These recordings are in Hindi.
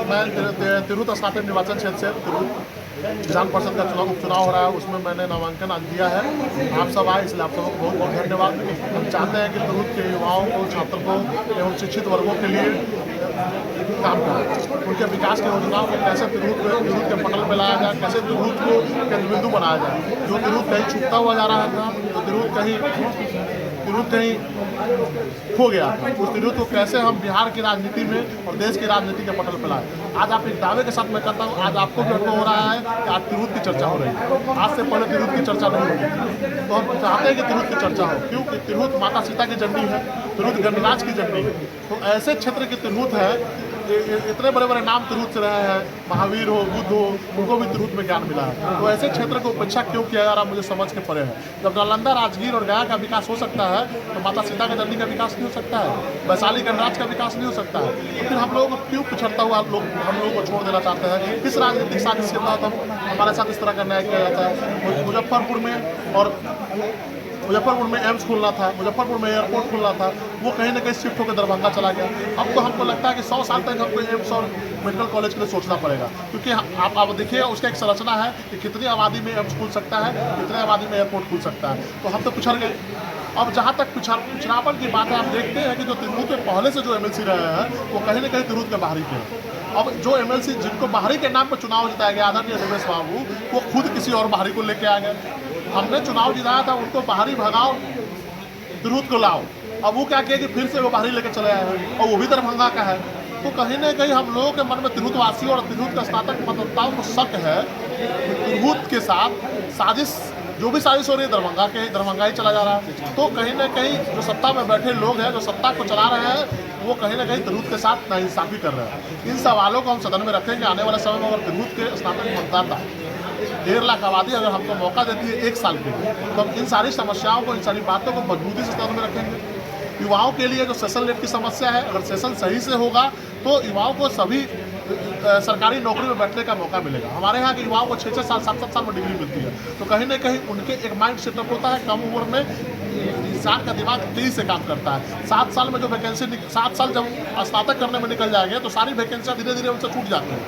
मैं तिरहुत स्नातक निर्वाचन क्षेत्र से तिरहुत विधान परिषद का उपचुनाव हो रहा है, उसमें मैंने नामांकन आज दिया है। आप सब आए, इसलिए आप सबको बहुत बहुत धन्यवाद। हम चाहते हैं कि तिरहुत के युवाओं को, छात्र को एवं शिक्षित वर्गों के लिए काम करें, उनके विकास की योजनाओं को कैसे तिरहुत के पटल में लाया जाए, कैसे तिरहुत को केंद्र बिंदु बनाया जाए। जो तिरहुत कहीं छूटता हुआ जा रहा था, जो तिरहुत कहीं खो गया, उस तिरहुत को कैसे हम बिहार की राजनीति में और देश की राजनीति के पटल पर लाए। आज आप एक दावे के साथ मैं करता हूँ, आज आपको भी अनुभव हो रहा है कि आज तिरहुत की चर्चा हो रही है। आज से पहले तिरहुत की चर्चा नहीं होगी, तो हम चाहते हैं कि तिरहुत की चर्चा हो, क्योंकि तिरहुत माता सीता की जन्नी है, तिरहुत गणराज की जन्नी है। तो ऐसे क्षेत्र की तिरहुत है, इतने बड़े बड़े नाम तिरहुत से रहे हैं, महावीर हो, बुद्ध हो, उनको भी तिरहुत में ज्ञान मिला है। तो ऐसे क्षेत्र को उपेक्षा क्यों किया जा रहा, मुझे समझ के परे है। जब नालंदा, राजगीर और गया का विकास हो सकता है, तो माता सीता के जन्नी का विकास नहीं हो सकता है, वैशाली गणराज का विकास नहीं हो सकता है। तो फिर हम लोगों को क्यों पिछड़ता हुआ हम लोगों को छोड़ देना चाहते हैं? किस राजनीतिक साजिश के तहत हमारे साथ इस तरह का न्याय किया जाता है? मुजफ्फरपुर में एम्स खुलना था, मुजफ्फरपुर में एयरपोर्ट खुलना था, वो कहीं ना कहीं शिफ्ट होकर दरभंगा चला गया। अब तो हमको लगता है कि 100 साल तक हमको एम्स और मेडिकल कॉलेज के लिए सोचना पड़ेगा, क्योंकि आप देखिए उसका एक संरचना है कि कितनी आबादी में एम्स खुल सकता है, कितनी आबादी में एयरपोर्ट खुल सकता है। तो हम तो पिछड़ गए। अब जहाँ तक पिछड़ापन की बात है, आप देखते हैं कि जो तिरहुत में पहले से जो MLC रहे हैं, वो कहीं ना कहीं तिरहुत के बाहरी के हैं। अब जो MLC जिनको बाहरी के नाम पर चुनाव जिताया गया, आदरणीय देवेश बाबू, वो खुद किसी और बाहरी को लेके आ गए। हमने चुनाव जिताया था, उनको बाहरी भगाओ, तिरहुत को लाओ। अब वो क्या किया कि फिर से वो बाहरी लेकर चले आए हैं, और वो भी दरभंगा का है। तो कहीं ना कहीं हम लोगों के मन में तिरहुतवासी और तिरहुत का स्नातक मतदाताओं को शक है कि तिरहुत के साथ साजिश, जो भी साजिश हो रही है, दरभंगा ही चला जा रहा है। तो कहीं ना कहीं जो सत्ता में बैठे लोग हैं, जो सत्ता को चला रहे हैं, वो कहीं ना कहीं तिरहुत के साथ नाइंसाफी कर रहे हैं। इन सवालों को हम सदन में रखेंगे। आने वाले समय में अगर तिरहुत के स्नातक मतदाता 1.5 लाख आबादी अगर हमको मौका देती है 1 साल के लिए, तो हम इन सारी समस्याओं को, इन सारी बातों को मजबूती से सदन में रखेंगे। युवाओं के लिए जो सेशन लेट की समस्या है, अगर सेशन सही से होगा तो युवाओं को सभी सरकारी नौकरी में बैठने का मौका मिलेगा। हमारे यहाँ के युवाओं को 6-6 साल, 7-7 साल में डिग्री मिलती है। तो कहीं ना कहीं उनके एक माइंड सेटअप होता है, कम उम्र में इंसान का दिमाग तेजी से काम करता है। 7 साल में जो वैकेंसी, 7 साल जब स्नातक करने में निकल जाएंगे, तो सारी वैकेंसियाँ धीरे धीरे उनसे छूट जाती हैं।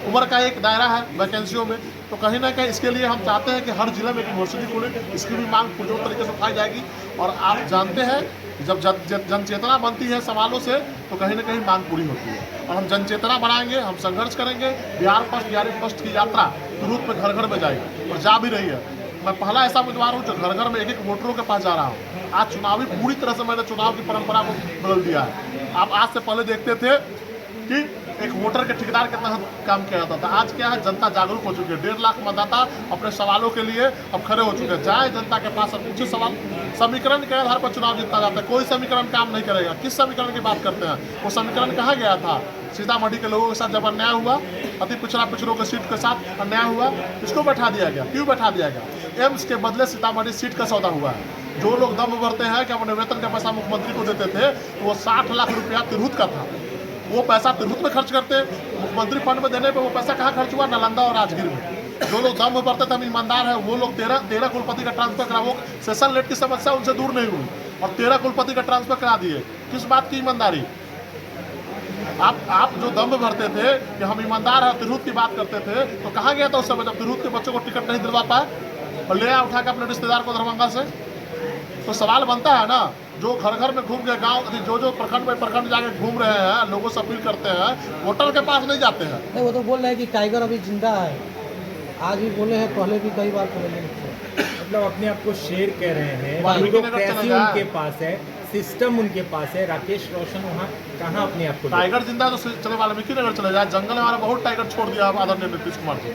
उम्र का एक दायरा है वैकेंसियों में। तो कहीं ना कहीं इसके लिए हम चाहते हैं कि हर जिले में एक यूनिवर्सिटी खुले, इसकी भी मांग पुरजोर तरीके से उठाई जाएगी। और आप जानते हैं, जब जनचेतना बनती है सवालों से, तो कहीं ना कहीं मांग पूरी होती है। और हम जनचेतना बनाएंगे, हम संघर्ष करेंगे। बिहार फर्स्ट की यात्रा तिरहुत में घर घर में जाएगी, और जा भी रही है। मैं पहला ऐसा उम्मीदवार हूँ जो घर घर में एक एक वोटरों के पास जा रहा हूँ। आज चुनावी पूरी तरह से मैंने चुनाव की परंपरा को बदल दिया है। आप आज से पहले देखते थे कि एक वोटर के ठेकेदार के तहत काम किया जाता था। आज क्या है, जनता जागरूक हो चुकी है। 1.5 लाख मतदाता अपने सवालों के लिए अब खड़े हो चुके हैं। जाए जनता के पास और पूछे सवाल। समीकरण के आधार पर चुनाव जीता जाता है, कोई समीकरण काम नहीं करेगा। किस समीकरण की बात करते हैं? वो समीकरण कहाँ गया था? सीतामढ़ी के लोगों के साथ जब अन्याय हुआ, अति पिछड़ों के सीट के साथ अन्याय हुआ, इसको बैठा दिया गया। क्यों बैठा दिया गया? एम्स के बदले सीतामढ़ी सीट का सौदा हुआ है। जो लोग दम भरते हैं कि अपने वेतन का पैसा मुख्यमंत्री को देते थे, तो वो 60 लाख रुपया तिरहुत का था। वो पैसा तिरहुत में खर्च करते, मुख्यमंत्री फंड में देने पे वो पैसा कहाँ खर्च हुआ? नालंदा और राजगीर में। जो लोग दम भरते थे, हम ईमानदार हैं, वो लोग 13 कुलपति का ट्रांसफर करा। वो सेशन लेट की समस्या उनसे दूर नहीं हुई, और 13 कुलपति का ट्रांसफर करा दिए। किस बात की ईमानदारी? आप जो दम भरते थे कि हम ईमानदार हैं, तिरहुत की बात करते थे, तो कहाँ गया था उस समय जब तिरहुत के बच्चों को टिकट नहीं दिलवा पाए और ले आया उठा के अपने रिश्तेदार को दरभंगा से? तो सवाल बनता है ना, जो घर घर में घूम के गांव, जो प्रखंड में प्रखंड जाके घूम रहे हैं, लोगों से अपील करते हैं, वोटर के पास नहीं जाते हैं। नहीं, वो तो बोल रहे हैं कि टाइगर अभी जिंदा है। आज भी बोले हैं, पहले भी कई बार बोले। मतलब अपने आप को शेर कह रहे हैं, पैसे उनके पास है, सिस्टम उनके पास है। राकेश रोशन वहाँ कहाँ अपने आप को? टाइगर जिंदा तो चले वाल्मीकि नगर चले जाए, जंगल में हमारा बहुत टाइगर छोड़ दिया आदरणीय नीतीश कुमार जी।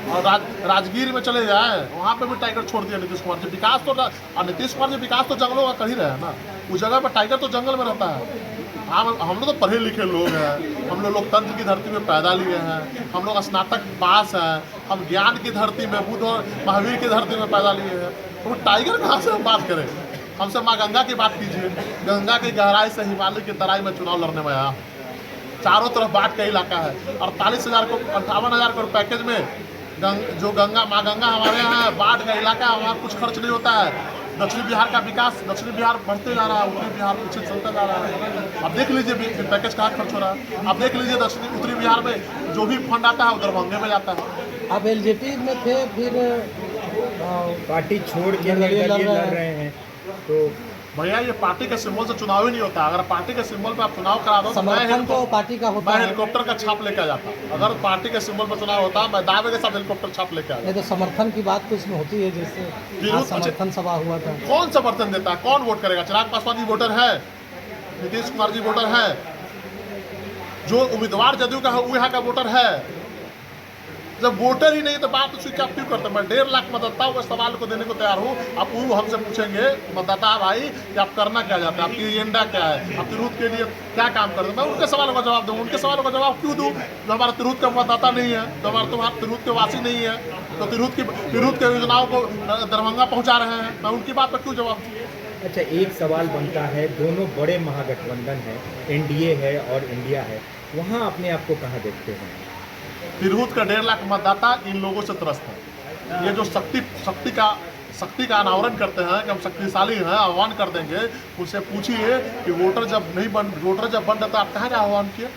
और राजगीर में चले जाए, वहाँ पे भी टाइगर छोड़ दिया नीतीश कुमार जी। विकास तो, और नीतीश कुमार जी विकास तो जंगलों का कर ही रहे हैं ना। उस जगह पर टाइगर तो जंगल में रहता है। हम लोग तो पढ़े लिखे लोग हैं, हम लोग लोकतंत्र की धरती में पैदा लिए हैं, हम लोग स्नातक पास हैं, हम ज्ञान की धरती में, बुद्ध और महावीर की धरती में पैदा लिए हैं। तो टाइगर कहाँ से हम बात करें? हमसे माँ गंगा की बात कीजिए। गंगा की गहराई से हिमालय की तराई में चुनाव लड़ने में आया। चारों तरफ बाढ़ का इलाका है। 48,000 को 58,000 करोड़ पैकेज में जो माँ गंगा हमारे यहाँ है, बाढ़ का इलाका, वहाँ कुछ खर्च नहीं होता है। दक्षिणी बिहार का विकास, दक्षिणी बिहार बढ़ते जा रहा है, उत्तरी बिहार पीछे चलता जा रहा है। अब देख लीजिए पैकेज कहाँ खर्च हो रहा है। अब देख लीजिए दक्षिणी उत्तरी बिहार में जो भी फंड आता है वो दरभंगे में जाता है। आप एलजेपी में थे, फिर पार्टी छोड़ के निर्दलीय लड़ लड़ रहे हैं, तो भैया ये पार्टी के सिंबल से चुनाव ही नहीं होता। अगर पार्टी के सिंबल पे आप चुनाव करा दो तो समर्थन तो पार्टी का होता मैं है। हेलीकॉप्टर का छाप लेके आ जाता। अगर पार्टी के सिंबल पर चुनाव होता मैं दावे के साथ हेलीकॉप्टर छाप लेके आ नहीं तो समर्थन की बात तो इसमें होती है, जैसे विरोध- आज समर्थन सभा हुआ था। कौन समर्थन देता है, कौन वोट करेगा? चिराग पासवान जी वोटर है, नीतीश कुमार जी वोटर है, जो उम्मीदवार जदयू का है वो यहाँ का वोटर है। जब वोटर ही नहीं तो बात उसकी क्या क्यों करते? मैं 1.5 लाख मतदाताओं को सवाल को देने को तैयार हूँ। आप वो हमसे पूछेंगे मतदाता भाई कि आप करना क्या चाहते हैं, आपकी एजेंडा क्या है, आप तिरहुत के लिए क्या काम करते हैं, मैं उनके सवालों का जवाब दूँ। उनके सवालों का जवाब क्यों दूँ? जो हमारा तिरहुत का मतदाता नहीं है, जो हमारा तिरहुत के वासी नहीं है, तो तिरहुत के योजनाओं को दरभंगा पहुँचा रहे हैं, मैं उनकी बात पर क्यों जवाब दूँ? अच्छा, एक सवाल बनता है, दोनों बड़े महागठबंधन है, एनडीए है और इंडिया है, वहाँ अपने आप को कहाँ देखते हैं? तिरहुत का 1.5 लाख मतदाता इन लोगों से त्रस्त है। ये जो शक्ति का अनावरण करते हैं कि हम शक्तिशाली हैं, आह्वान कर देंगे, उनसे पूछिए कि वोटर जब बन रहे तो आप कहाँ जा आह्वान किए?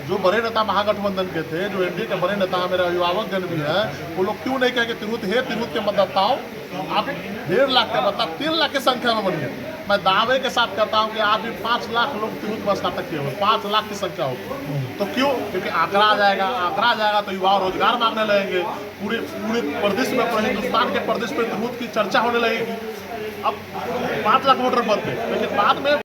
जो बड़े नेता महागठबंधन के थे, जो एनडीए के बड़े नेता मेरा अभिभावक जन भी है, वो लोग क्यों नहीं कहे कि तिरहुत के मतदाताओं आप 1.5 लाख का मतदाता 3 लाख की संख्या में बनिए। मैं दावे के साथ कहता हूँ कि आज भी 5 लाख लोग तिरहुत में स्नातक किए हुए, 5 लाख की संख्या होगी। तो क्यों? क्योंकि आंकड़ा आ जाएगा तो युवा रोजगार मांगने लगेंगे। पूरे प्रदेश में, पूरे हिंदुस्तान के प्रदेश में तिरहुत की चर्चा होने लगेगी। अब 5 लाख वोटर बनते, लेकिन बाद में